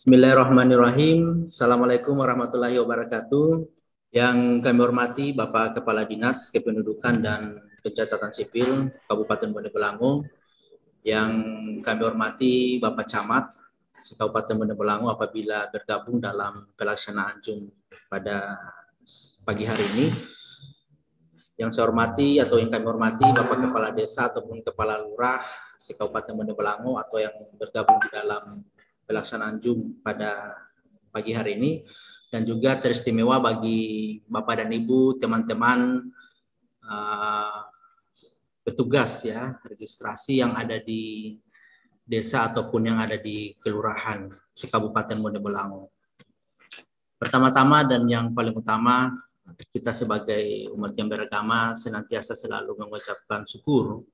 Bismillahirrahmanirrahim. Assalamualaikum warahmatullahi wabarakatuh. Yang kami hormati Bapak Kepala Dinas Kependudukan dan Pencatatan Sipil Kabupaten Bone Bolango. Yang kami hormati Bapak Camat Kabupaten Bone Bolango apabila bergabung dalam pelaksanaan Zoom pada pagi hari ini. Yang saya hormati atau yang kami hormati Bapak Kepala Desa ataupun Kepala Lurah Kabupaten Bone Bolango atau yang bergabung di dalam pelaksanaan Zoom pada pagi hari ini, dan juga teristimewa bagi Bapak dan Ibu teman-teman petugas ya registrasi yang ada di desa ataupun yang ada di kelurahan Kabupaten Bone Bolango. Pertama-tama dan yang paling utama, kita sebagai umat yang beragama senantiasa selalu mengucapkan syukur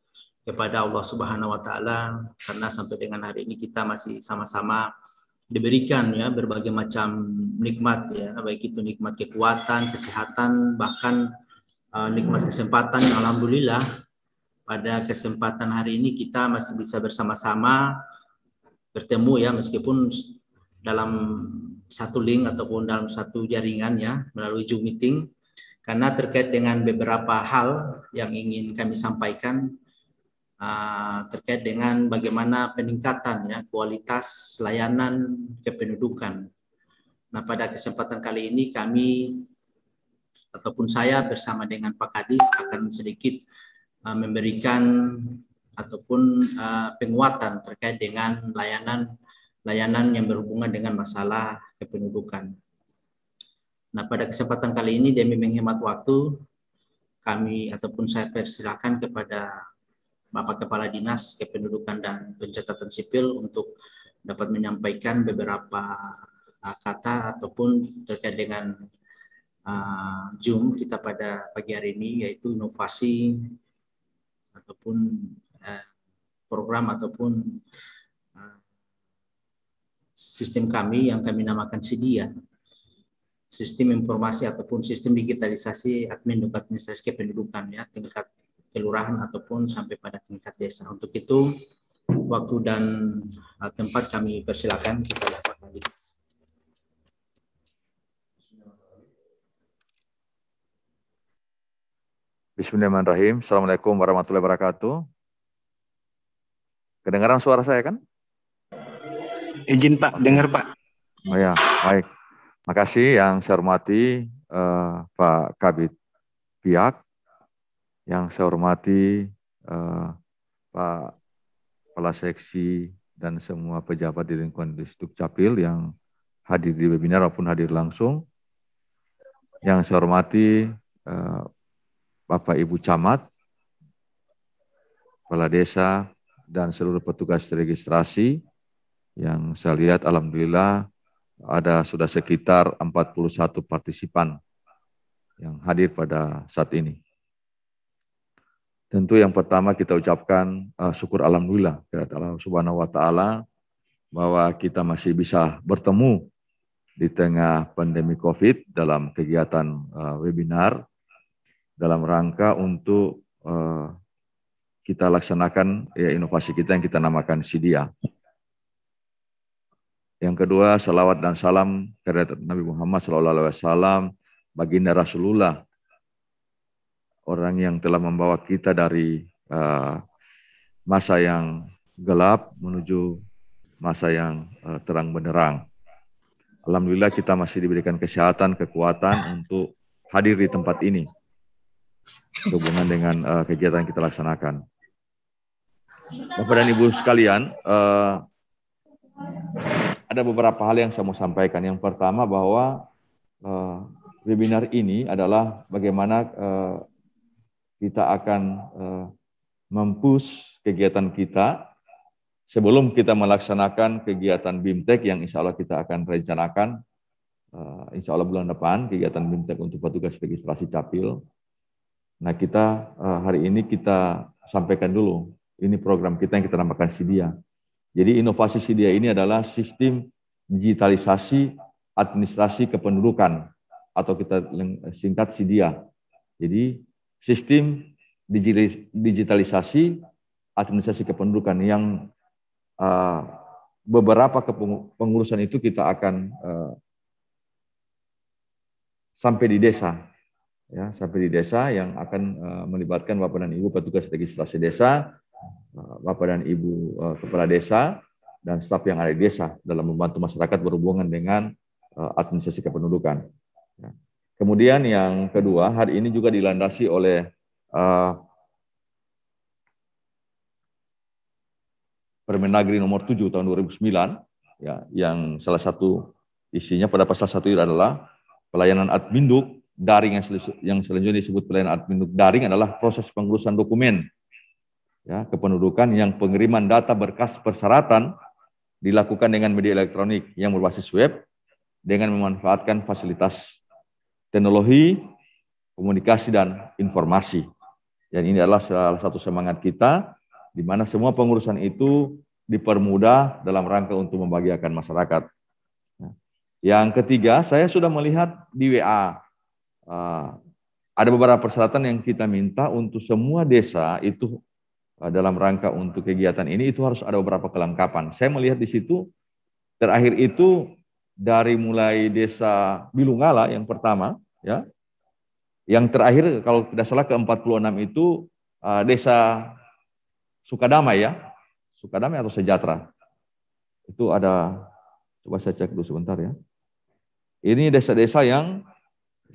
kepada Allah Subhanahu wa taala karena sampai dengan hari ini kita masih sama-sama diberikan ya berbagai macam nikmat ya, baik itu nikmat kekuatan, kesehatan, bahkan nikmat kesempatan yang alhamdulillah pada kesempatan hari ini kita masih bisa bersama-sama bertemu ya, meskipun dalam satu link ataupun dalam satu jaringan ya melalui Zoom meeting, karena terkait dengan beberapa hal yang ingin kami sampaikan terkait dengan bagaimana peningkatan ya kualitas layanan kependudukan. Nah, pada kesempatan kali ini kami ataupun saya bersama dengan Pak Kadis akan sedikit memberikan ataupun penguatan terkait dengan layanan yang berhubungan dengan masalah kependudukan. Nah, pada kesempatan kali ini demi menghemat waktu, kami ataupun saya persilakan kepada Bapak Kepala Dinas Kependudukan dan Pencatatan Sipil untuk dapat menyampaikan beberapa kata ataupun terkait dengan Zoom kita pada pagi hari ini, yaitu inovasi ataupun program ataupun sistem kami yang kami namakan SIDIA, Sistem Informasi ataupun Sistem Digitalisasi Administrasi Kependudukan ya, tingkat kelurahan ataupun sampai pada tingkat desa. Untuk itu waktu dan tempat kami persilakan kepada Pak Kadis. Bismillahirrahmanirrahim. Assalamualaikum warahmatullahi wabarakatuh. Kedengaran suara saya kan? Izin Pak, dengar Pak. Oh ya, baik. Makasih yang saya hormati Pak Kabid Piak, yang saya hormati Pak Kepala Seksi dan semua pejabat di lingkungan Distrik Capil yang hadir di webinar maupun hadir langsung. Yang saya hormati Bapak Ibu Camat, Kepala Desa, dan seluruh petugas registrasi yang saya lihat alhamdulillah ada sudah sekitar 41 partisipan yang hadir pada saat ini. Tentu yang pertama kita ucapkan syukur alhamdulillah kepada Allah Subhanahu wa taala bahwa kita masih bisa bertemu di tengah pandemi Covid dalam kegiatan webinar dalam rangka untuk kita laksanakan ya, inovasi kita yang kita namakan SIDIA. Yang kedua, salawat dan salam kepada Nabi Muhammad SAW, baginda Rasulullah, orang yang telah membawa kita dari masa yang gelap menuju masa yang terang benderang. Alhamdulillah kita masih diberikan kesehatan, kekuatan untuk hadir di tempat ini sehubungan dengan kegiatan yang kita laksanakan. Bapak dan Ibu sekalian, ada beberapa hal yang saya mau sampaikan. Yang pertama bahwa webinar ini adalah bagaimana kita akan mempush kegiatan kita sebelum kita melaksanakan kegiatan BIMTEK yang insya Allah kita akan rencanakan insya Allah bulan depan, kegiatan BIMTEK untuk petugas registrasi Capil. Nah kita hari ini kita sampaikan dulu, ini program kita yang kita namakan SIDIA. Jadi inovasi SIDIA ini adalah sistem digitalisasi administrasi kependudukan atau kita singkat SIDIA. Jadi sistem digitalisasi administrasi kependudukan yang beberapa kepengurusan itu kita akan sampai di desa, ya, sampai di desa yang akan melibatkan Bapak dan Ibu petugas registrasi desa, Bapak dan Ibu kepala desa, dan staf yang ada di desa dalam membantu masyarakat berhubungan dengan administrasi kependudukan. Ya. Kemudian yang kedua, hari ini juga dilandasi oleh Permendagri nomor 7 tahun 2009, ya, yang salah satu isinya pada pasal 1 itu adalah pelayanan adminduk daring yang selanjutnya disebut pelayanan adminduk daring adalah proses pengurusan dokumen, ya, kependudukan yang pengiriman data berkas persyaratan dilakukan dengan media elektronik yang berbasis web dengan memanfaatkan fasilitas teknologi, komunikasi, dan informasi. Dan ini adalah salah satu semangat kita, di mana semua pengurusan itu dipermudah dalam rangka untuk membahagiakan masyarakat. Yang ketiga, saya sudah melihat di WA, ada beberapa persyaratan yang kita minta untuk semua desa itu dalam rangka untuk kegiatan ini, itu harus ada beberapa kelengkapan. Saya melihat di situ, terakhir itu dari mulai desa Bilungala yang pertama, ya, yang terakhir kalau tidak salah ke-46 itu desa Sukadamai, ya, Sukadamai atau Sejahtera. Itu ada, coba saya cek dulu sebentar, ya. Ini desa-desa yang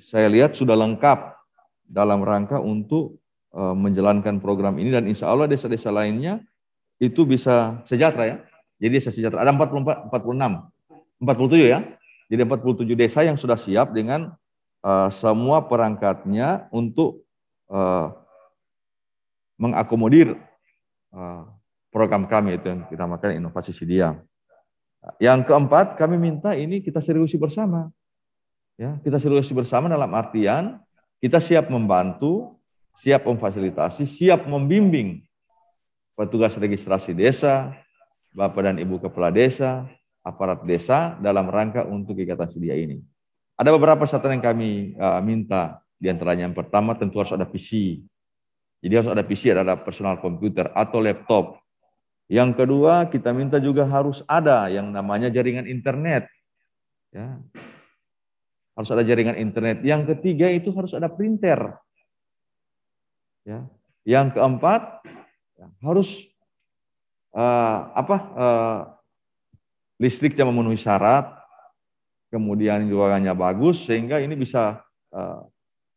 saya lihat sudah lengkap dalam rangka untuk menjalankan program ini, dan insya Allah desa-desa lainnya itu bisa sejahtera, ya. Jadi desa sejahtera ada 44, 46, 47, ya. Jadi 47 desa yang sudah siap dengan semua perangkatnya untuk mengakomodir program kami itu yang kita namakan inovasi Sidia. Yang keempat, kami minta ini kita seriusi bersama. Ya, kita seriusi bersama dalam artian kita siap membantu, siap memfasilitasi, siap membimbing petugas registrasi desa, Bapak dan Ibu kepala desa, aparat desa dalam rangka untuk kegiatan Sidia ini. Ada beberapa persyaratan yang kami minta, diantaranya yang pertama tentu harus ada PC. Jadi harus ada PC, ada personal komputer atau laptop. Yang kedua, kita minta juga harus ada yang namanya jaringan internet. Ya. Harus ada jaringan internet. Yang ketiga itu harus ada printer. Ya. Yang keempat, harus listriknya memenuhi syarat, kemudian jualannya bagus, sehingga ini bisa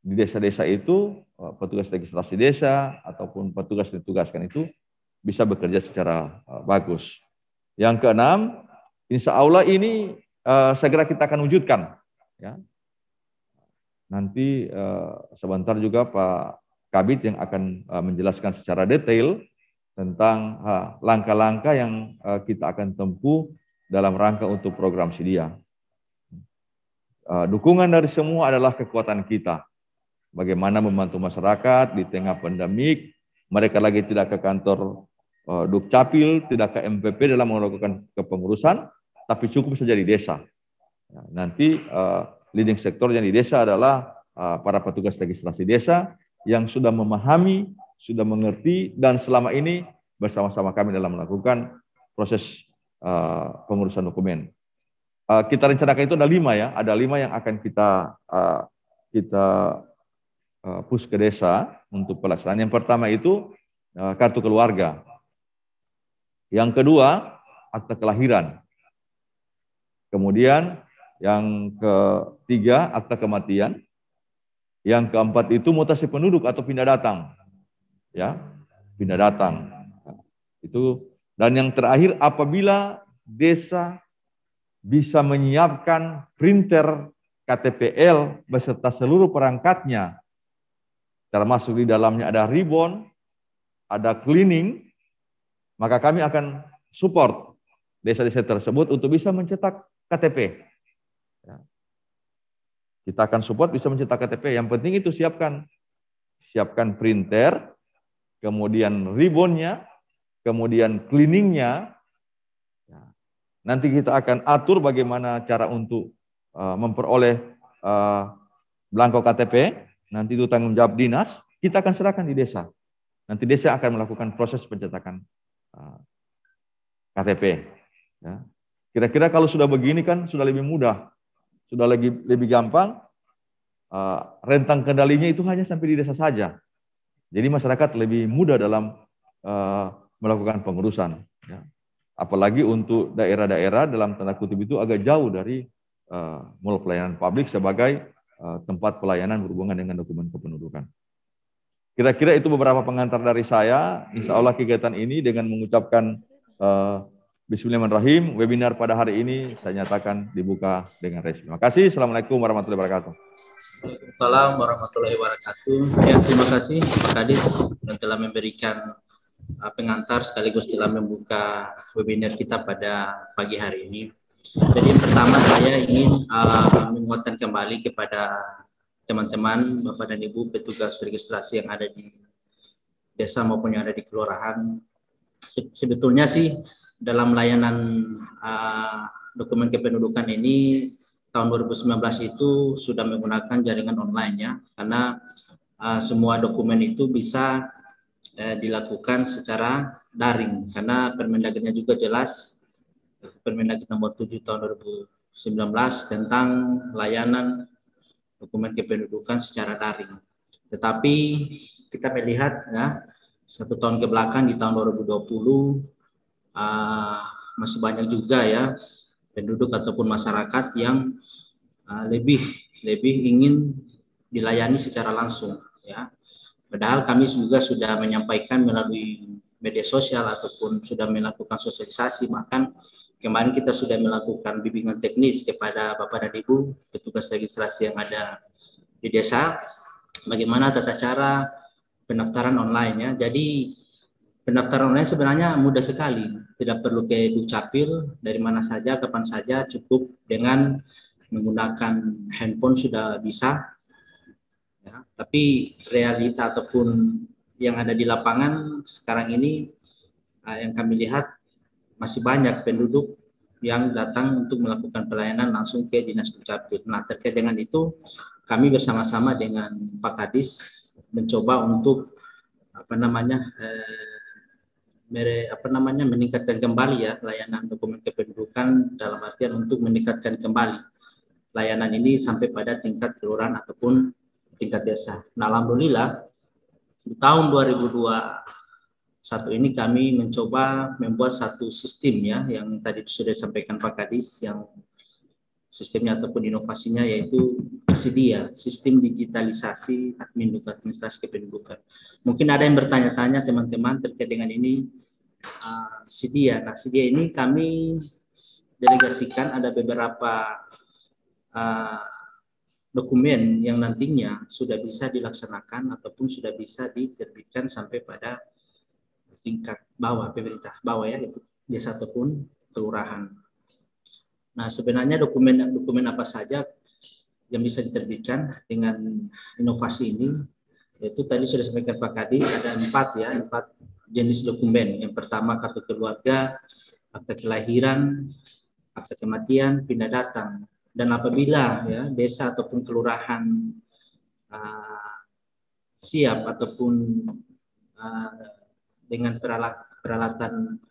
di desa-desa itu petugas registrasi desa ataupun petugas ditugaskan itu bisa bekerja secara bagus. Yang keenam, insya Allah ini segera kita akan wujudkan. Ya. Nanti sebentar juga Pak Kabid yang akan menjelaskan secara detail tentang langkah-langkah yang kita akan tempuh dalam rangka untuk program Sidia. Dukungan dari semua adalah kekuatan kita. Bagaimana membantu masyarakat di tengah pandemik, mereka lagi tidak ke kantor Dukcapil, tidak ke MPP dalam melakukan kepengurusan, tapi cukup saja di desa. Ya, nanti leading sektor yang di desa adalah para petugas registrasi desa yang sudah memahami, sudah mengerti, dan selama ini bersama-sama kami dalam melakukan proses pengurusan dokumen. Kita rencanakan itu ada 5, ya, ada 5 yang akan kita push ke desa untuk pelaksanaan. Yang pertama itu kartu keluarga. Yang kedua, akta kelahiran. Kemudian yang ketiga, akta kematian. Yang keempat itu mutasi penduduk atau pindah datang. Ya, pindah datang. Itu, dan yang terakhir, apabila desa bisa menyiapkan printer KTPL beserta seluruh perangkatnya, termasuk di dalamnya ada ribbon, ada cleaning, maka kami akan support desa-desa tersebut untuk bisa mencetak KTP. Ya. Kita akan support bisa mencetak KTP. Yang penting itu siapkan printer, kemudian ribbonnya, kemudian cleaningnya. Ya. Nanti kita akan atur bagaimana cara untuk memperoleh belangko KTP. Nanti itu tanggung jawab dinas. Kita akan serahkan di desa. Nanti desa akan melakukan proses pencetakan KTP. Ya. Kira-kira kalau sudah begini kan sudah lebih mudah, sudah lebih gampang. Rentang kendalinya itu hanya sampai di desa saja. Jadi masyarakat lebih mudah dalam melakukan pengurusan. Ya. Apalagi untuk daerah-daerah dalam tanda kutip itu agak jauh dari mall pelayanan publik sebagai tempat pelayanan berhubungan dengan dokumen kependudukan. Kira-kira itu beberapa pengantar dari saya. Insya Allah kegiatan ini dengan mengucapkan Bismillahirrahmanirrahim, webinar pada hari ini saya nyatakan dibuka dengan resmi. Terima kasih. Assalamualaikum warahmatullahi wabarakatuh. Waalaikumsalam warahmatullahi wabarakatuh. Ya, terima kasih Pak Kadis yang telah memberikan pengantar sekaligus telah membuka webinar kita pada pagi hari ini. Jadi pertama saya ingin menguatkan kembali kepada teman-teman, Bapak dan Ibu petugas registrasi yang ada di desa maupun yang ada di kelurahan. Sebetulnya sih dalam layanan dokumen kependudukan ini tahun 2019 itu sudah menggunakan jaringan online ya, karena semua dokumen itu bisa dilakukan secara daring, karena Permendagrinya juga jelas, Permendagri nomor 7 tahun 2019 tentang layanan dokumen kependudukan secara daring. Tetapi kita melihat ya, 1 tahun ke belakang di tahun 2020 masih banyak juga ya penduduk ataupun masyarakat yang lebih ingin dilayani secara langsung ya. Padahal kami juga sudah menyampaikan melalui media sosial ataupun sudah melakukan sosialisasi, bahkan kemarin kita sudah melakukan bimbingan teknis kepada Bapak dan Ibu petugas registrasi yang ada di desa bagaimana tata cara pendaftaran online ya. Jadi pendaftaran online sebenarnya mudah sekali, tidak perlu ke Dukcapil, dari mana saja, kapan saja, cukup dengan menggunakan handphone sudah bisa. Ya, tapi realita ataupun yang ada di lapangan sekarang ini yang kami lihat masih banyak penduduk yang datang untuk melakukan pelayanan langsung ke Dinas Dukcapil. Nah, terkait dengan itu kami bersama-sama dengan Pak Kadis mencoba untuk meningkatkan kembali ya layanan dokumen kependudukan, dalam artian untuk meningkatkan kembali layanan ini sampai pada tingkat kelurahan ataupun tingkat desa. Nah, alhamdulillah di tahun 2021 ini kami mencoba membuat satu sistem ya yang tadi sudah disampaikan Pak Kadis, yang sistemnya ataupun inovasinya yaitu SIDIA, Sistem Digitalisasi Administrasi Kependudukan. Mungkin ada yang bertanya-tanya teman-teman terkait dengan ini SIDIA. Nah, SIDIA ini kami delegasikan ada beberapa dokumen yang nantinya sudah bisa dilaksanakan ataupun sudah bisa diterbitkan sampai pada tingkat bawah, pemerintah bawah ya, itu desa ataupun kelurahan. Nah, sebenarnya dokumen apa saja yang bisa diterbitkan dengan inovasi ini, yaitu tadi sudah disampaikan Pak Kadis ada 4 jenis dokumen. Yang pertama kartu keluarga, akta kelahiran, akta kematian, pindah datang. Dan apabila ya desa ataupun kelurahan siap ataupun dengan peralatan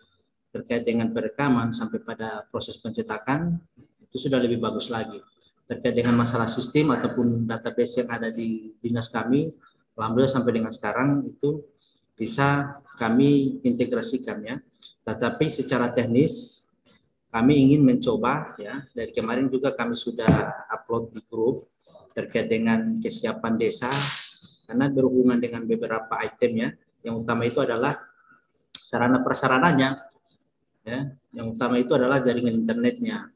terkait dengan perekaman sampai pada proses pencetakan, itu sudah lebih bagus lagi. Terkait dengan masalah sistem ataupun database yang ada di dinas kami, alhamdulillah sampai dengan sekarang itu bisa kami integrasikan ya. Tetapi secara teknis kami ingin mencoba ya, dari kemarin juga kami sudah upload di grup terkait dengan kesiapan desa, karena berhubungan dengan beberapa item ya. Yang utama itu adalah sarana prasarananya ya. Yang utama itu adalah jaringan internetnya,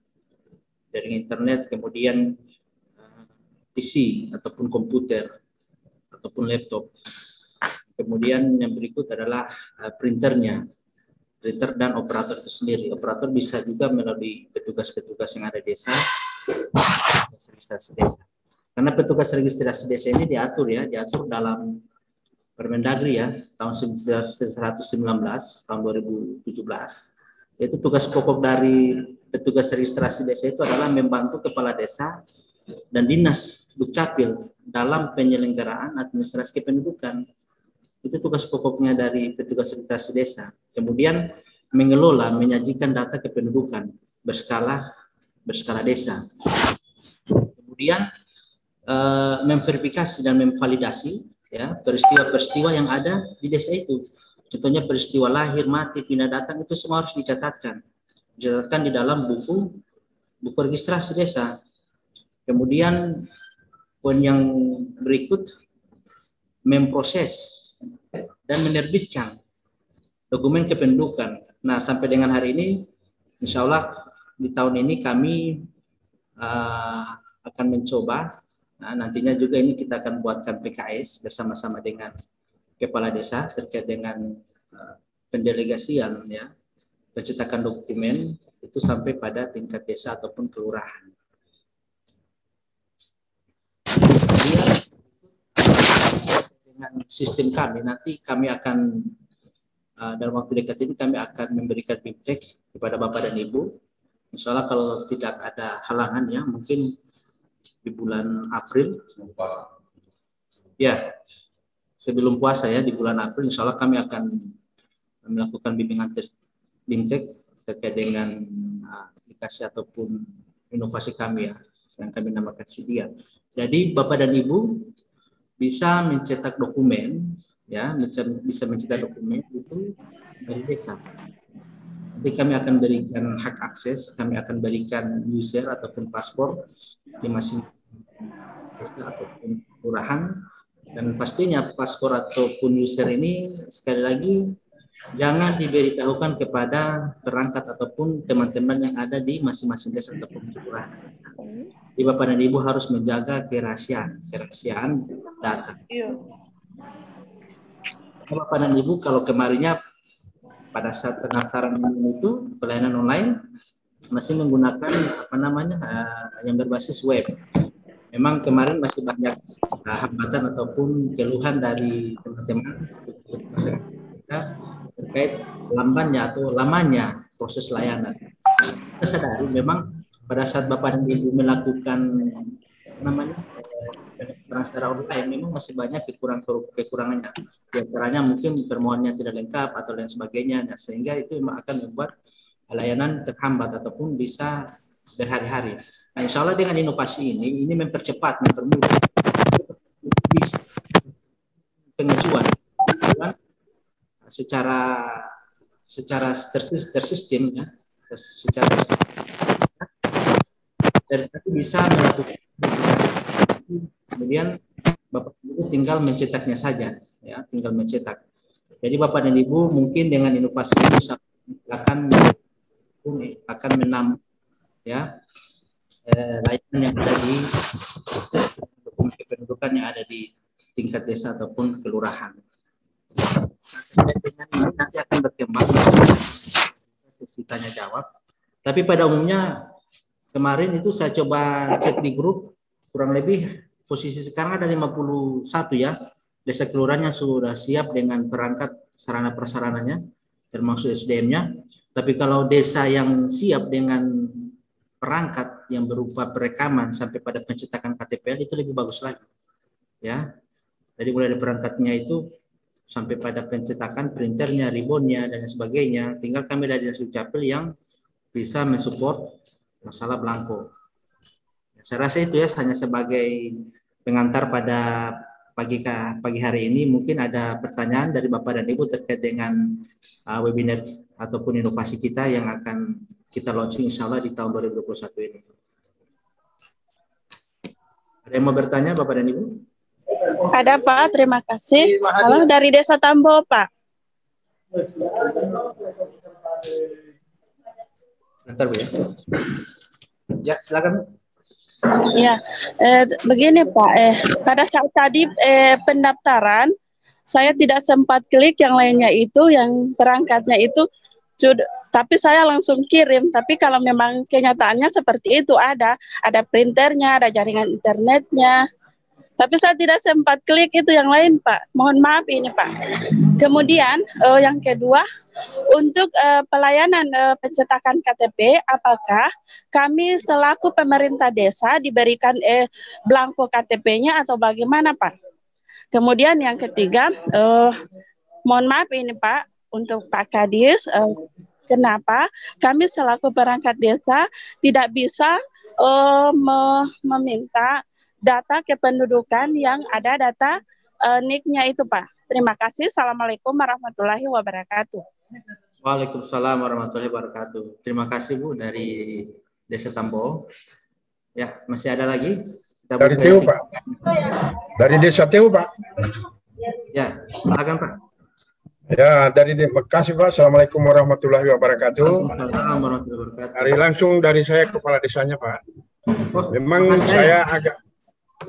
jaringan internet, kemudian PC ataupun komputer ataupun laptop. Kemudian yang berikut adalah printer dan operator itu sendiri. Operator bisa juga melalui petugas-petugas yang ada di desa, registrasi desa. Karena petugas registrasi desa ini diatur dalam Permendagri ya tahun 1919 tahun 2017. Yaitu tugas pokok dari petugas registrasi desa itu adalah membantu kepala desa dan dinas Dukcapil dalam penyelenggaraan administrasi kependudukan. Itu tugas pokoknya dari petugas registrasi desa. Kemudian mengelola, menyajikan data kependudukan. berskala desa. Kemudian memverifikasi dan memvalidasi ya peristiwa-peristiwa yang ada di desa itu. Contohnya peristiwa lahir, mati, pindah datang itu semua harus dicatatkan di dalam buku registrasi desa. Kemudian poin yang berikut, memproses dan menerbitkan dokumen kependudukan. Nah, sampai dengan hari ini, insya Allah di tahun ini kami akan mencoba. Nah, nantinya juga ini kita akan buatkan PKS bersama-sama dengan kepala desa terkait dengan pendelegasian ya, pencetakan dokumen itu sampai pada tingkat desa ataupun kelurahan. Dengan sistem kami nanti kami akan dalam waktu dekat ini kami akan memberikan bimtek kepada Bapak dan Ibu. Insya Allah kalau tidak ada halangan ya, mungkin di bulan April. Ya, sebelum puasa ya, di bulan April insya Allah kami akan melakukan bimbingan bimtek terkait dengan aplikasi ataupun inovasi kami ya, yang kami namakan Sidia. Jadi Bapak dan Ibu bisa mencetak dokumen ya, bisa mencetak dokumen itu dari desa. Nanti kami akan berikan hak akses, kami akan berikan user ataupun paspor di masing-masing desa ataupun kelurahan, dan pastinya paspor ataupun user ini sekali lagi jangan diberitahukan kepada perangkat ataupun teman-teman yang ada di masing-masing desa ataupun kelurahan. Jadi Bapak dan Ibu harus menjaga kerahasiaan data. Bapak dan Ibu kalau kemarinnya pada saat pendaftaran itu pelayanan online masih menggunakan yang berbasis web. Memang kemarin masih banyak hambatan ataupun keluhan dari teman-teman terkait lamanya proses layanan. Kita sadari memang pada saat Bapak dan Ibu melakukan pendaftaran secara online memang masih banyak kekurangannya. Di antaranya mungkin permohonannya tidak lengkap atau lain sebagainya. Nah, sehingga itu memang akan membuat layanan terhambat ataupun bisa berhari-hari. Nah, insya Allah dengan inovasi ini mempercepat, mempermudah pengajuan secara tersistem ya, dan bisa melakukan kemudian Bapak dan Ibu tinggal mencetaknya saja ya, tinggal mencetak. Jadi Bapak dan Ibu mungkin dengan inovasi ini akan menambah ya layanan yang ada di dokumen kependudukan yang ada di tingkat desa ataupun kelurahan. Dan dengan ini nanti akan berkembang sesi tanya jawab. Tapi pada umumnya kemarin itu saya coba cek di grup, kurang lebih posisi sekarang ada 51 ya desa kelurahan yang sudah siap dengan perangkat sarana prasarananya termasuk SDM-nya. Tapi kalau desa yang siap dengan perangkat yang berupa perekaman sampai pada pencetakan KTPL itu lebih bagus lagi ya. Jadi mulai dari perangkatnya itu sampai pada pencetakan printernya, ribbonnya dan sebagainya, tinggal kami dari Dinas Dukcapil yang bisa mensupport masalah belangko. Saya rasa itu ya, hanya sebagai pengantar pada pagi hari ini. Mungkin ada pertanyaan dari Bapak dan Ibu terkait dengan webinar ataupun inovasi kita yang akan kita launching insya Allah di tahun 2021 ini. Ada yang mau bertanya Bapak dan Ibu? Ada Pak, terima kasih. Halo, dari Desa Tambo Pak. Bentar Bu ya. Ya, silakan. Ya, begini Pak, pada saat tadi pendaftaran, saya tidak sempat klik yang lainnya itu, yang perangkatnya itu, tapi saya langsung kirim. Tapi kalau memang kenyataannya seperti itu, ada printernya, ada jaringan internetnya. Tapi saya tidak sempat klik itu yang lain Pak. Mohon maaf ini Pak. Kemudian yang kedua, untuk pelayanan pencetakan KTP, apakah kami selaku pemerintah desa diberikan belangko KTP-nya atau bagaimana Pak? Kemudian yang ketiga, mohon maaf ini Pak, untuk Pak Kadis, Kenapa? Kami selaku perangkat desa tidak bisa meminta data kependudukan yang ada data NIK-nya itu, Pak. Terima kasih. Assalamualaikum warahmatullahi wabarakatuh. Waalaikumsalam warahmatullahi wabarakatuh. Terima kasih Bu dari Desa Tambo. Ya, masih ada lagi? Kita dari TU, Pak. Dari Desa TU, Pak. Ya, silakan Pak. Ya, dari Bekasi, Pak. Assalamualaikum warahmatullahi wabarakatuh. Waalaikumsalam warahmatullahi wabarakatuh. Dari langsung dari saya kepala desanya, Pak. Oh, memang saya agak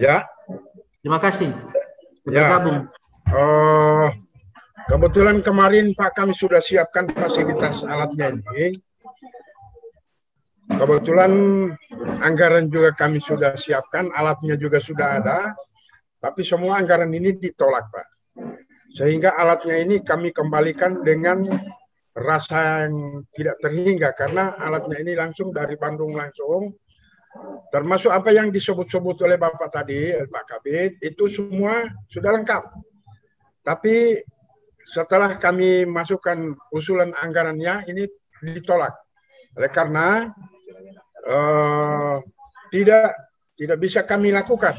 ya. Terima kasih. Ya. Bergabung. Kebetulan kemarin Pak kami sudah siapkan fasilitas alatnya ini. Kebetulan anggaran juga kami sudah siapkan, alatnya juga sudah ada. Tapi semua anggaran ini ditolak, Pak. Sehingga alatnya ini kami kembalikan dengan rasa yang tidak terhingga karena alatnya ini langsung dari Bandung langsung. Termasuk apa yang disebut-sebut oleh Bapak tadi, Pak Kabid, itu semua sudah lengkap. Tapi setelah kami masukkan usulan anggarannya, ini ditolak. Oleh karena tidak bisa kami lakukan.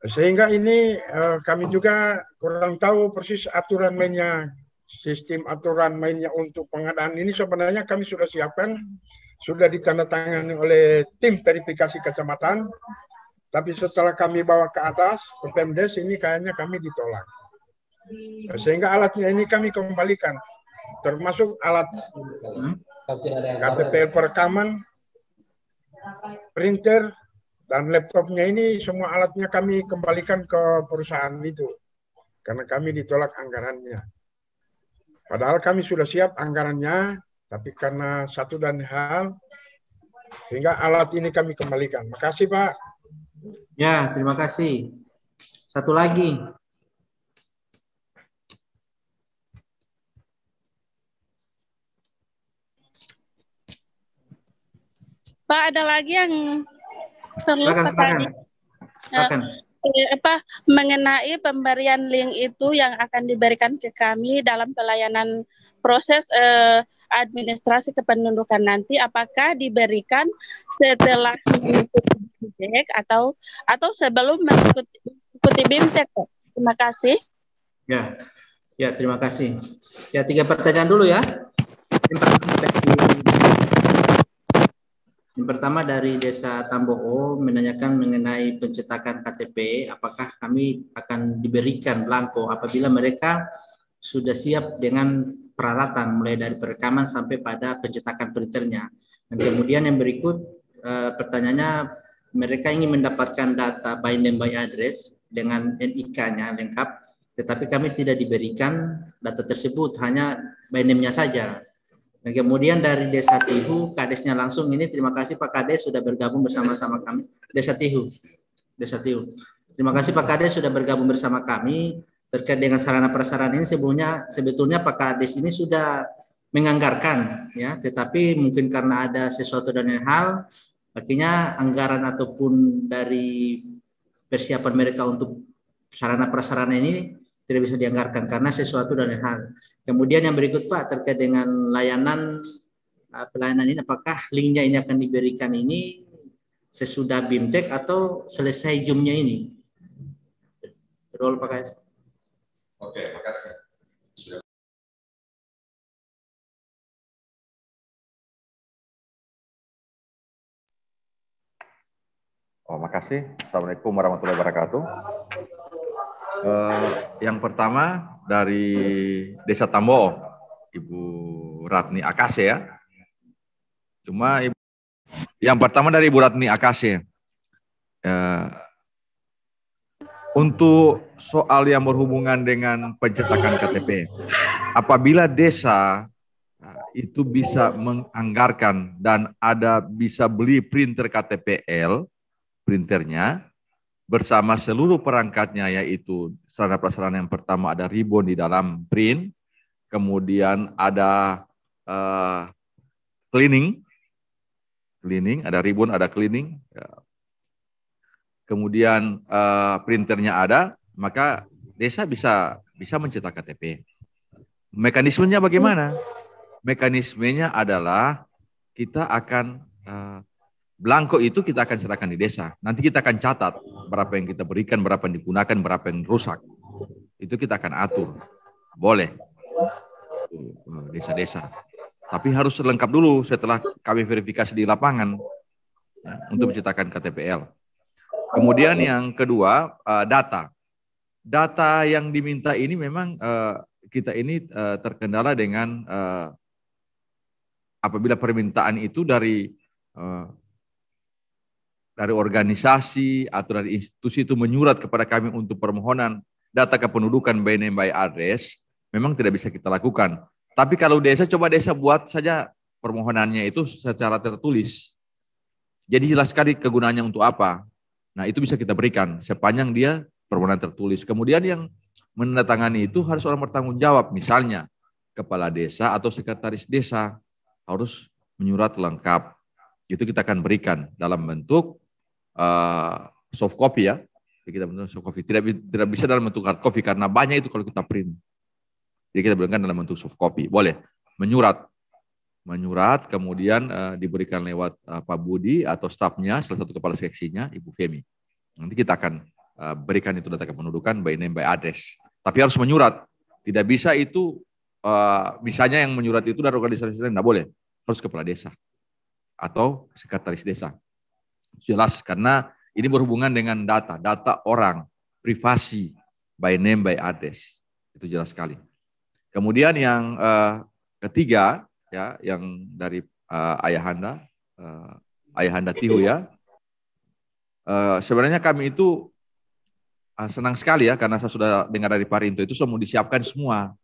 Sehingga ini kami juga kurang tahu persis aturan mainnya, sistem aturan mainnya untuk pengadaan ini sebenarnya kami sudah siapkan, sudah ditandatangani oleh tim verifikasi kecamatan, tapi setelah kami bawa ke atas, ke Pemdes, ini kayaknya kami ditolak. Sehingga alatnya ini kami kembalikan, termasuk alat KTP perekaman, printer, dan laptopnya ini semua alatnya kami kembalikan ke perusahaan itu. Karena kami ditolak anggarannya. Padahal kami sudah siap anggarannya, tapi karena satu dan hal, sehingga alat ini kami kembalikan. Makasih Pak. Ya, terima kasih. Satu lagi. Pak, ada lagi yang terlupa tadi. Mengenai pemberian link itu yang akan diberikan ke kami dalam pelayanan proses administrasi kependudukan nanti, apakah diberikan setelah mengikuti BIMTEK atau sebelum mengikuti BIMTEK? Terima kasih. Ya, terima kasih. Ya, 3 pertanyaan dulu ya. Yang pertama dari Desa Tamboo menanyakan mengenai pencetakan KTP, apakah kami akan diberikan blanko apabila mereka sudah siap dengan peralatan mulai dari perekaman sampai pada pencetakan printernya. Dan kemudian yang berikut pertanyaannya, mereka ingin mendapatkan data by name by address dengan NIK-nya lengkap, tetapi kami tidak diberikan data tersebut, hanya by name-nya saja. Dan kemudian dari Desa Tihu, Kadesnya langsung ini, terima kasih Pak Kades sudah bergabung bersama-sama kami. Desa Tihu. Terima kasih Pak Kades sudah bergabung bersama kami terkait dengan sarana prasarana ini. Sebetulnya Pak Kades ini sudah menganggarkan, ya, tetapi mungkin karena ada sesuatu dan lain hal, akhirnya anggaran ataupun dari persiapan mereka untuk sarana prasarana ini tidak bisa dianggarkan karena sesuatu dan lain hal. Kemudian yang berikut Pak, terkait dengan pelayanan ini, apakah linknya ini akan diberikan ini sesudah BIMTEK atau selesai Zoom-nya ini? Betul Pak Kades. Oke, makasih. Makasih. Assalamualaikum warahmatullahi wabarakatuh. Yang pertama dari Desa Tambo, Ibu Ratni Akase ya. Yang pertama dari Ibu Ratni Akase. Untuk soal yang berhubungan dengan pencetakan KTP, apabila desa itu bisa menganggarkan dan bisa beli printer KTPL, printernya, bersama seluruh perangkatnya, yaitu sarana prasarana yang pertama ada ribbon di dalam print, kemudian ada cleaning, ada ribbon, ada cleaning, kemudian printernya ada, maka desa bisa mencetak KTP. Mekanismenya bagaimana? mekanismenya adalah kita akan belangko itu kita akan serahkan di desa. Nanti kita akan catat berapa yang kita berikan, berapa yang digunakan, berapa yang rusak. Itu kita akan atur. Boleh. Desa-desa. Tapi harus lengkap dulu setelah kami verifikasi di lapangan ya, untuk menciptakan KTPL. Kemudian yang kedua, data. Data yang diminta ini memang kita ini terkendala dengan apabila permintaan itu dari organisasi atau dari institusi itu menyurat kepada kami untuk permohonan data kependudukan by name by address, memang tidak bisa kita lakukan. Tapi kalau desa, coba desa buat saja permohonannya itu secara tertulis. Jadi jelas sekali kegunaannya untuk apa. Nah itu bisa kita berikan sepanjang dia permohonan tertulis. Kemudian yang menandatangani itu harus orang bertanggung jawab. Misalnya kepala desa atau sekretaris desa harus menyurat lengkap. Itu kita akan berikan dalam bentuk soft copy ya. Kita bentuk soft copy. Tidak bisa dalam bentuk hard copy karena banyak itu kalau kita print. Jadi kita berikan dalam bentuk soft copy. Boleh menyurat, kemudian diberikan lewat Pak Budi atau stafnya, salah satu kepala seksinya, Ibu Femi. Nanti kita akan berikan itu data kependudukan by name by address. Tapi harus menyurat. Tidak bisa itu misalnya yang menyurat itu dari organisasi lain, tidak boleh. Harus kepala desa atau sekretaris desa. Jelas karena ini berhubungan dengan data orang, privasi, by name, by address. Itu jelas sekali. Kemudian yang ketiga, ya, yang dari Ayahanda Tihu ya. Sebenarnya kami itu senang sekali ya, karena saya sudah dengar dari Pak Rinto itu semua disiapkan semua.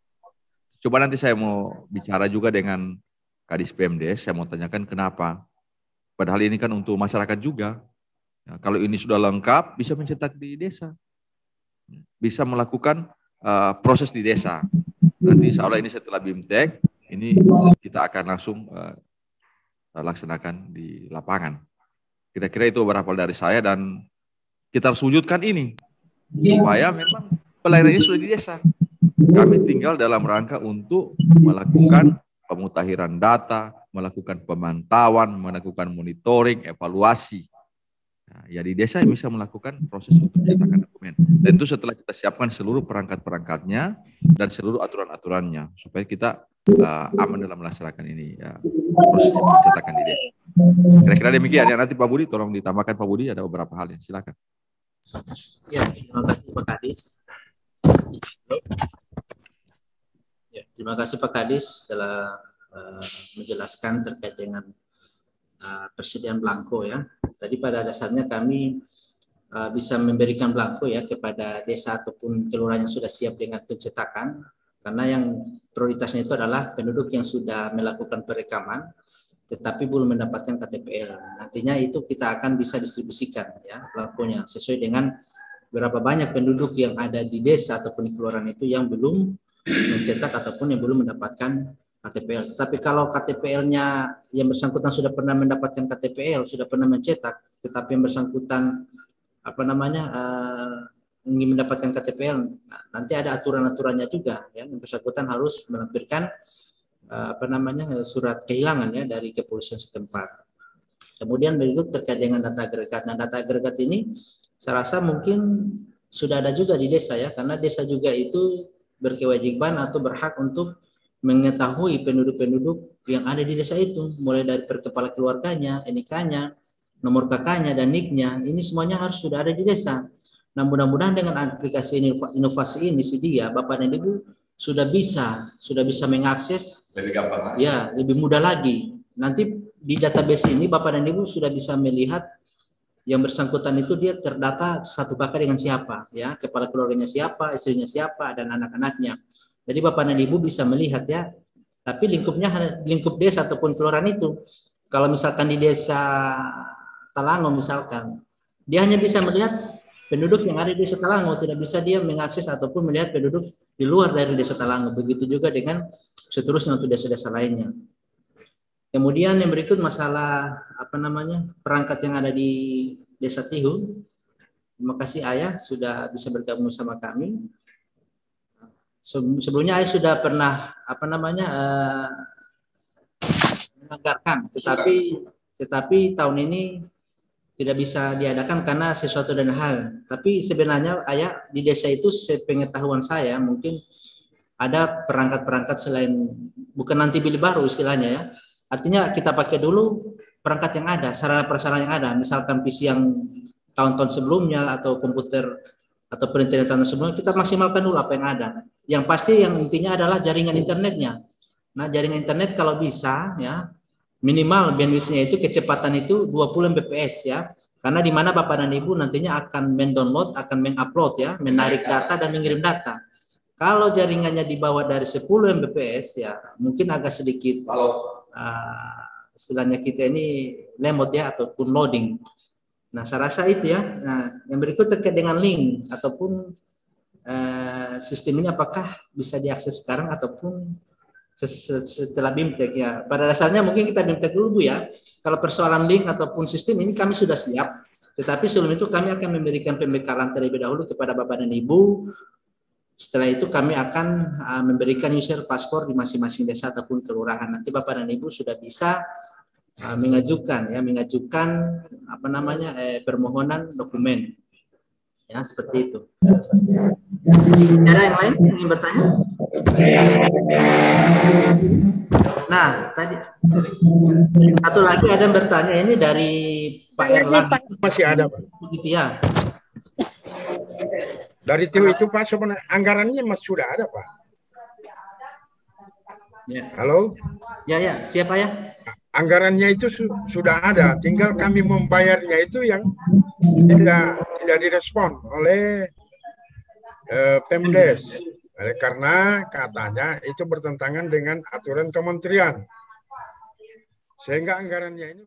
Coba nanti saya mau bicara juga dengan Kadis Pemdes, saya mau tanyakan kenapa. Padahal ini kan untuk masyarakat juga. Ya, kalau ini sudah lengkap, bisa mencetak di desa. Bisa melakukan proses di desa. Nanti insya Allah ini setelah BIMTEK, ini kita akan langsung laksanakan di lapangan. Kira-kira itu beberapa dari saya dan kita harus wujudkan ini. Supaya memang pelayanan ini sudah di desa. Kami tinggal dalam rangka untuk melakukan pemutahiran data, melakukan pemantauan, melakukan monitoring, evaluasi. Nah, ya di desa bisa melakukan proses untuk menciptakan dokumen. Dan itu setelah kita siapkan seluruh perangkat-perangkatnya dan seluruh aturan-aturannya supaya kita aman dalam melaksanakan ini ya, proses menciptakan di desa. Kira-kira demikian ya. Nanti Pak Budi tolong ditambahkan Pak Budi, ada beberapa hal yang silakan. Ya, terima kasih Pak Kadis. Ya, terima kasih Pak Kadis telah menjelaskan terkait dengan persediaan belangko ya. Tadi pada dasarnya kami bisa memberikan belangko ya kepada desa ataupun kelurahan yang sudah siap dengan pencetakan, karena yang prioritasnya itu adalah penduduk yang sudah melakukan perekaman tetapi belum mendapatkan KTPL. Nantinya itu kita akan bisa distribusikan ya belangkonya sesuai dengan berapa banyak penduduk yang ada di desa ataupun di kelurahan itu yang belum mencetak ataupun yang belum mendapatkan KTPL. Tapi kalau KTPL-nya yang bersangkutan sudah pernah mendapatkan KTPL, sudah pernah mencetak, tetapi yang bersangkutan ingin mendapatkan KTPL, nanti ada aturan-aturannya juga ya. Yang bersangkutan harus melampirkan surat kehilangan ya dari kepolisian setempat. Kemudian berikut terkait dengan data agregat. Nah, data agregat ini saya rasa mungkin sudah ada juga di desa ya, karena desa juga itu berkewajiban atau berhak untuk mengetahui penduduk-penduduk yang ada di desa itu, mulai dari kepala keluarganya, NIK-nya, nomor KK-nya, dan NIK-nya. Ini semuanya harus sudah ada di desa. Nah, mudah-mudahan dengan aplikasi inovasi ini dia Bapak dan Ibu sudah bisa mengakses lebih gampang, ya, lebih mudah lagi. Nanti di database ini Bapak dan Ibu sudah bisa melihat yang bersangkutan itu dia terdata satu kakak dengan siapa, ya, kepala keluarganya siapa, istrinya siapa, dan anak-anaknya. Jadi Bapak dan Ibu bisa melihat ya, tapi lingkup desa ataupun kelurahan itu, kalau misalkan di desa Talango misalkan, dia hanya bisa melihat penduduk yang ada di desa Talango, tidak bisa dia mengakses ataupun melihat penduduk di luar dari desa Talango. Begitu juga dengan seterusnya untuk desa-desa lainnya. Kemudian yang berikut masalah perangkat yang ada di Desa Tihu. Terima kasih Ayah sudah bisa bergabung sama kami. Sebelumnya Ayah sudah pernah menganggarkan, tetapi tahun ini tidak bisa diadakan karena sesuatu dan hal. Tapi sebenarnya ayah di desa itu sepengetahuan saya mungkin ada perangkat-perangkat selain, bukan nanti beli baru istilahnya ya. Artinya kita pakai dulu perangkat yang ada, sarana prasarana yang ada, misalkan PC yang tahun-tahun sebelumnya atau komputer atau printer tahun sebelumnya, kita maksimalkan dulu apa yang ada. Yang pasti yang intinya adalah jaringan internetnya. Nah, jaringan internet kalau bisa ya, minimal bandwidth-nya itu kecepatan itu 20 Mbps ya. Karena di mana Bapak dan Ibu nantinya akan mendownload, akan mengupload ya, menarik data dan mengirim data. Kalau jaringannya di bawah dari 10 Mbps ya, mungkin agak sedikit istilahnya kita ini lemot ya, ataupun loading. Nah, saya rasa itu ya. Nah, yang berikut terkait dengan link ataupun sistem ini apakah bisa diakses sekarang ataupun setelah BIMTEK ya. Pada dasarnya mungkin kita BIMTEK dulu Bu ya. Kalau persoalan link ataupun sistem ini kami sudah siap. Tetapi sebelum itu kami akan memberikan pembekalan terlebih dahulu kepada Bapak dan Ibu. Setelah itu kami akan memberikan user paspor di masing-masing desa ataupun kelurahan. Nanti Bapak dan Ibu sudah bisa mengajukan permohonan dokumen. Ya, seperti itu. Ada yang lain yang ingin bertanya? Nah, tadi satu lagi ada yang bertanya, ini dari Pak Erlang. Masih ada, Pak. Ya. Dari tim itu Pak, sebenarnya anggarannya masih sudah ada Pak. Ya. Halo? Ya, siapa ya? Anggarannya itu sudah ada, tinggal kami membayarnya itu yang tidak direspon oleh Pemdes. Karena katanya itu bertentangan dengan aturan kementerian. Sehingga anggarannya ini